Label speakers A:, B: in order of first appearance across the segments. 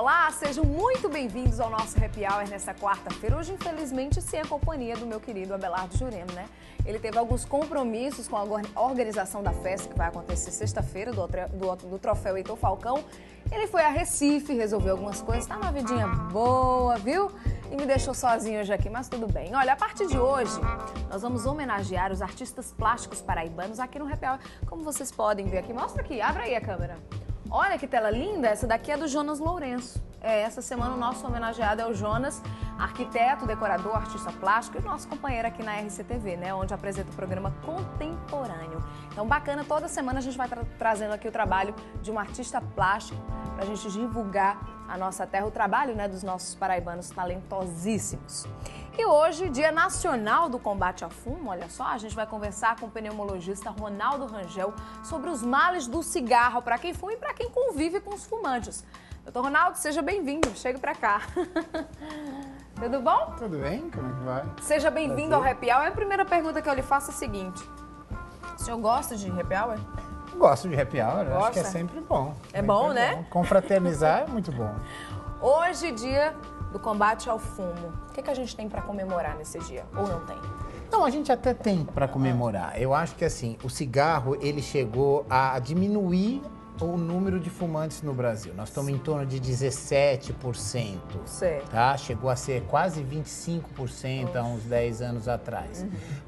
A: Olá, sejam muito bem-vindos ao nosso Happy Hour nesta quarta-feira. Hoje, infelizmente, sem a companhia do meu querido Abelardo Jurema, né? Ele teve alguns compromissos com a organização da festa que vai acontecer sexta-feira do Troféu Heitor Falcão. Ele foi a Recife, resolveu algumas coisas, tá uma vidinha boa, viu? E me deixou sozinho hoje aqui, mas tudo bem. Olha, a partir de hoje, nós vamos homenagear os artistas plásticos paraibanos aqui no Happy Hour. Como vocês podem ver aqui, mostra aqui, abre aí a câmera. Olha que tela linda, essa daqui é do Jonas Lourenço. Essa semana o nosso homenageado é o Jonas, arquiteto, decorador, artista plástico e nosso companheiro aqui na RCTV, né, onde apresenta o programa Contemporâneo. Então, bacana, toda semana a gente vai trazendo aqui o trabalho de um artista plástico para a gente divulgar a nossa terra, o trabalho, né, dos nossos paraibanos talentosíssimos. E hoje, Dia Nacional do Combate ao Fumo, olha só, a gente vai conversar com o pneumologista Ronaldo Rangel sobre os males do cigarro para quem fuma e para quem convive com os fumantes. Doutor Ronaldo, seja bem-vindo, chega para cá. Tudo bom?
B: Tudo bem, como é que vai?
A: Seja bem-vindo ao Happy Hour. A primeira pergunta que eu lhe faço é a seguinte: o senhor gosta de Happy Hour?
B: Gosto de Happy Hour,
A: Gosta?
B: acho que é sempre bom.
A: É bom, né?
B: Bom. Confraternizar é muito bom.
A: Hoje, dia do combate ao fumo. O que a gente tem para comemorar nesse dia? Ou não tem?
B: Não, a gente até tem para comemorar. Eu acho que assim, o cigarro, ele chegou a diminuir o número de fumantes no Brasil. Nós estamos em torno de 17%.
A: Certo.
B: Tá? Chegou a ser quase 25% há uns 10 anos atrás.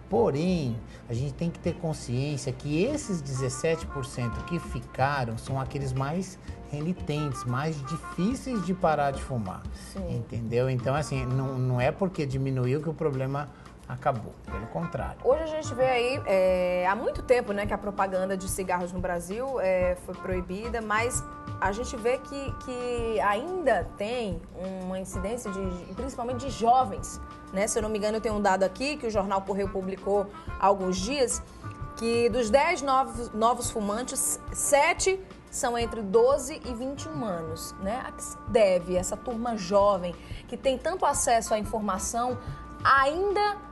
B: Porém, a gente tem que ter consciência que esses 17% que ficaram são aqueles mais renitentes, mais difíceis de parar de fumar. Sim. Entendeu? Então, assim, não é porque diminuiu que o problema acabou, pelo contrário.
A: Hoje a gente vê aí, há muito tempo, né, que a propaganda de cigarros no Brasil foi proibida, mas a gente vê que ainda tem uma incidência, principalmente de jovens, né? Se eu não me engano, eu tenho um dado aqui que o Jornal Correio publicou há alguns dias, que dos 10 novos fumantes, 7 são entre 12 e 21 anos, né? A que se deve essa turma jovem, que tem tanto acesso à informação, ainda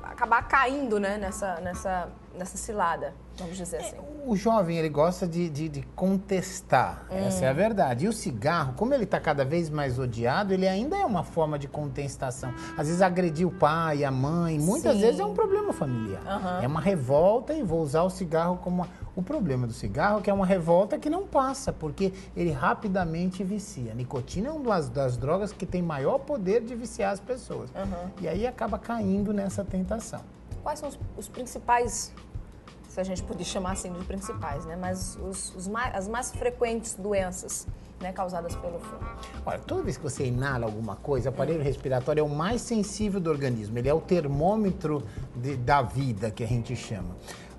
A: acabar caindo, né, nessa cilada, vamos dizer assim.
B: O jovem, ele gosta de contestar, essa é a verdade. E o cigarro, como ele está cada vez mais odiado, ele ainda é uma forma de contestação. Às vezes agredir o pai, a mãe, muitas vezes é um problema familiar. É uma revolta e vou usar o cigarro como... O problema do cigarro é que é uma revolta que não passa, porque ele rapidamente vicia. A nicotina é uma das drogas que tem maior poder de viciar as pessoas. E aí acaba caindo nessa tentação.
A: Quais são os principais, se a gente puder chamar assim de principais, né? Mas as mais frequentes doenças, né, causadas pelo fumo?
B: Olha, toda vez que você inala alguma coisa, o aparelho respiratório é o mais sensível do organismo. Ele é o termômetro da vida, que a gente chama.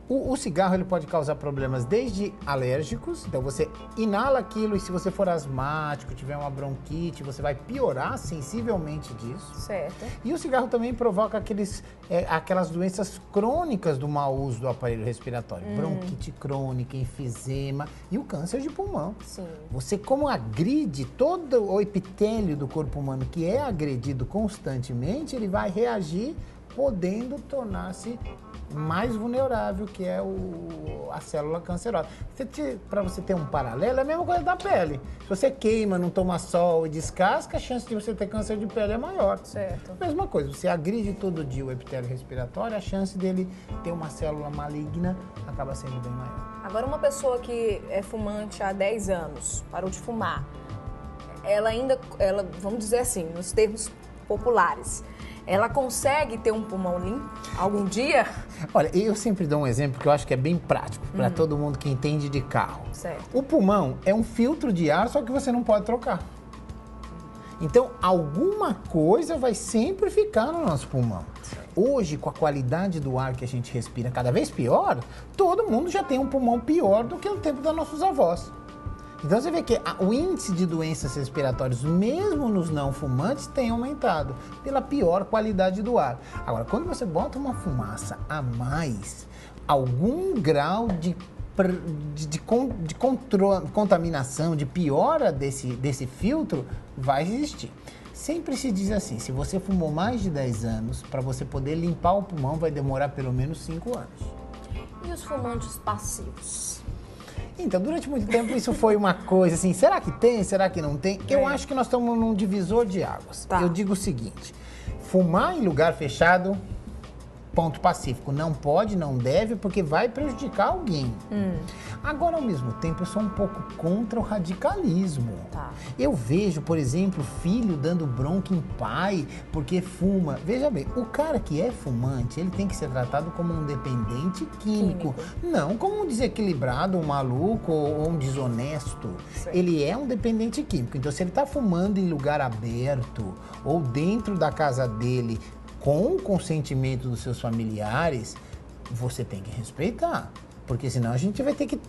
B: O cigarro, ele pode causar problemas desde alérgicos, então você inala aquilo e se você for asmático, tiver uma bronquite, você vai piorar sensivelmente disso.
A: Certo.
B: E o cigarro também provoca aquelas doenças crônicas do mau uso do aparelho respiratório. Bronquite crônica, enfisema e o câncer de pulmão.
A: Sim.
B: Você, como agride todo o epitélio do corpo humano que é agredido constantemente, ele vai reagir, podendo tornar-se mais vulnerável, que é a célula cancerosa. Para você ter um paralelo, é a mesma coisa da pele. Se você queima, não toma sol e descasca, a chance de você ter câncer de pele é maior.
A: Certo.
B: Mesma coisa, você agride todo dia o epitélio respiratório, a chance dele ter uma célula maligna acaba sendo bem maior.
A: Agora, uma pessoa que é fumante há 10 anos, parou de fumar, ela, vamos dizer assim, nos termos populares, ela consegue ter um pulmão limpo algum dia?
B: Olha, eu sempre dou um exemplo que eu acho que é bem prático para todo mundo que entende de carro.
A: Certo.
B: O pulmão é um filtro de ar, só que você não pode trocar. Então, alguma coisa vai sempre ficar no nosso pulmão. Hoje, com a qualidade do ar que a gente respira cada vez pior, todo mundo já tem um pulmão pior do que no tempo dos nossos avós. Então você vê que o índice de doenças respiratórias, mesmo nos não fumantes, tem aumentado pela pior qualidade do ar. Agora, quando você bota uma fumaça a mais, algum grau de contaminação, de piora desse filtro, vai existir. Sempre se diz assim, se você fumou mais de 10 anos, para você poder limpar o pulmão vai demorar pelo menos 5 anos.
A: E os fumantes passivos?
B: Então, durante muito tempo isso foi uma coisa assim, será que tem, será que não tem? Eu acho que nós estamos num divisor de águas.
A: Tá.
B: Eu digo o seguinte, fumar em lugar fechado, ponto pacífico, não pode, não deve, porque vai prejudicar alguém. Agora, ao mesmo tempo, eu sou um pouco contra o radicalismo.
A: Tá.
B: Eu vejo, por exemplo, filho dando bronca em pai porque fuma. Veja bem, o cara que é fumante, ele tem que ser tratado como um dependente químico. Não como um desequilibrado, um maluco ou um desonesto.
A: Sim.
B: Ele é um dependente químico. Então, se ele está fumando em lugar aberto ou dentro da casa dele, com o consentimento dos seus familiares, você tem que respeitar. Porque senão a gente vai ter que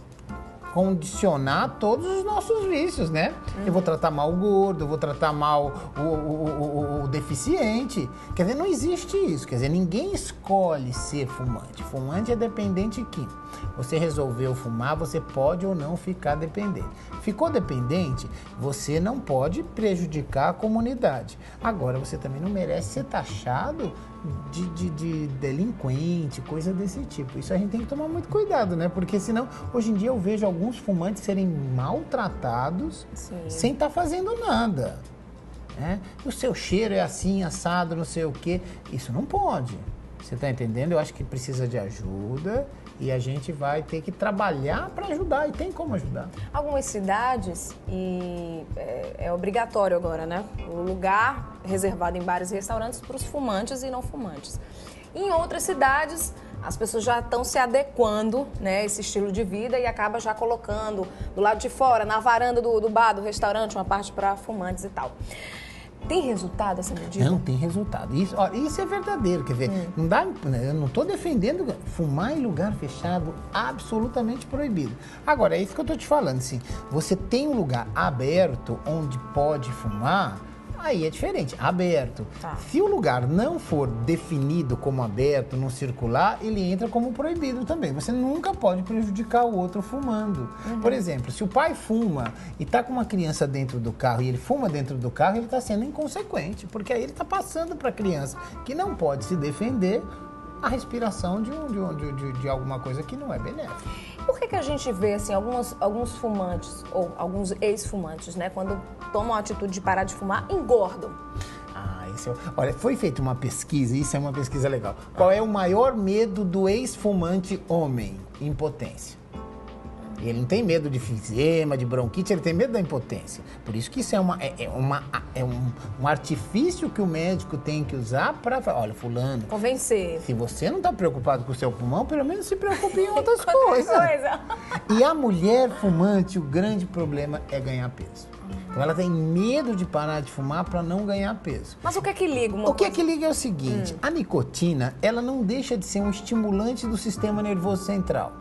B: condicionar todos os nossos vícios, né? Eu vou tratar mal o gordo, eu vou tratar mal o deficiente. Quer dizer, não existe isso. Quer dizer, ninguém escolhe ser fumante. Fumante é dependente químico. Você resolveu fumar, você pode ou não ficar dependente. Ficou dependente, você não pode prejudicar a comunidade. Agora, você também não merece ser taxado de delinquente, coisa desse tipo. Isso a gente tem que tomar muito cuidado, né? Porque senão, hoje em dia eu vejo alguns fumantes serem maltratados sem estar fazendo nada. Né? O seu cheiro é assim, assado, não sei o quê. Isso não pode. Você está entendendo? Eu acho que precisa de ajuda e a gente vai ter que trabalhar para ajudar, e tem como ajudar.
A: Algumas cidades, e é obrigatório agora, né? O lugar reservado em bares e restaurantes para os fumantes e não fumantes. Em outras cidades, as pessoas já estão se adequando, né, a esse estilo de vida e acaba já colocando do lado de fora, na varanda do bar, do restaurante, uma parte para fumantes e tal. Tem resultado essa medida?
B: Não tem resultado. Isso, ó, isso é verdadeiro. Quer dizer, não dá, eu não estou defendendo fumar em lugar fechado, absolutamente proibido. Agora, é isso que eu estou te falando. Assim, você tem um lugar aberto onde pode fumar, aí é diferente, aberto.
A: Tá.
B: Se o lugar não for definido como aberto, não circular, ele entra como proibido também. Você nunca pode prejudicar o outro fumando. Por exemplo, se o pai fuma e está com uma criança dentro do carro e ele fuma dentro do carro, ele está sendo inconsequente, porque aí ele está passando para a criança que não pode se defender a respiração de alguma coisa que não é benéfica.
A: Por que a gente vê, assim, alguns fumantes, ou alguns ex-fumantes, né, quando tomam a atitude de parar de fumar, engordam?
B: Olha, foi feita uma pesquisa, isso é uma pesquisa legal. Qual é o maior medo do ex-fumante homem? Impotência. Ele não tem medo de enfisema, de bronquite, ele tem medo da impotência. Por isso que isso é um artifício que o médico tem que usar para falar, olha, fulano,
A: Convencer.
B: se você não está preocupado com o seu pulmão, pelo menos se preocupe em outras coisas. E a mulher fumante, o grande problema é ganhar peso. Então ela tem medo de parar de fumar para não ganhar peso.
A: Mas o que é que liga uma
B: O que é que liga é o seguinte, a nicotina, ela não deixa de ser um estimulante do sistema nervoso central.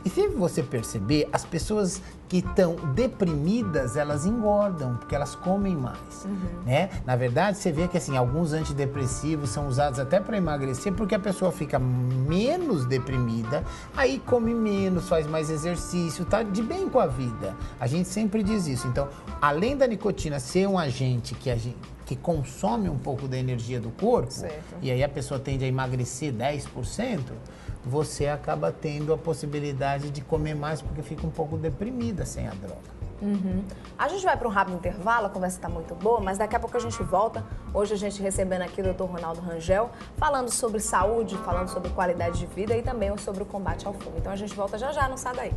B: E se você perceber, as pessoas que estão deprimidas, elas engordam, porque elas comem mais, né? Na verdade, você vê que assim, alguns antidepressivos são usados até para emagrecer, porque a pessoa fica menos deprimida, aí come menos, faz mais exercício, tá de bem com a vida. A gente sempre diz isso. Então, além da nicotina ser um agente que consome um pouco da energia do corpo, e aí a pessoa tende a emagrecer 10%, você acaba tendo a possibilidade de comer mais porque fica um pouco deprimida sem a droga.
A: A gente vai para um rápido intervalo, a conversa está muito boa, mas daqui a pouco a gente volta. Hoje a gente recebendo aqui o Dr. Ronaldo Rangel, falando sobre saúde, falando sobre qualidade de vida e também sobre o combate ao fumo. Então a gente volta já já, não sai daí.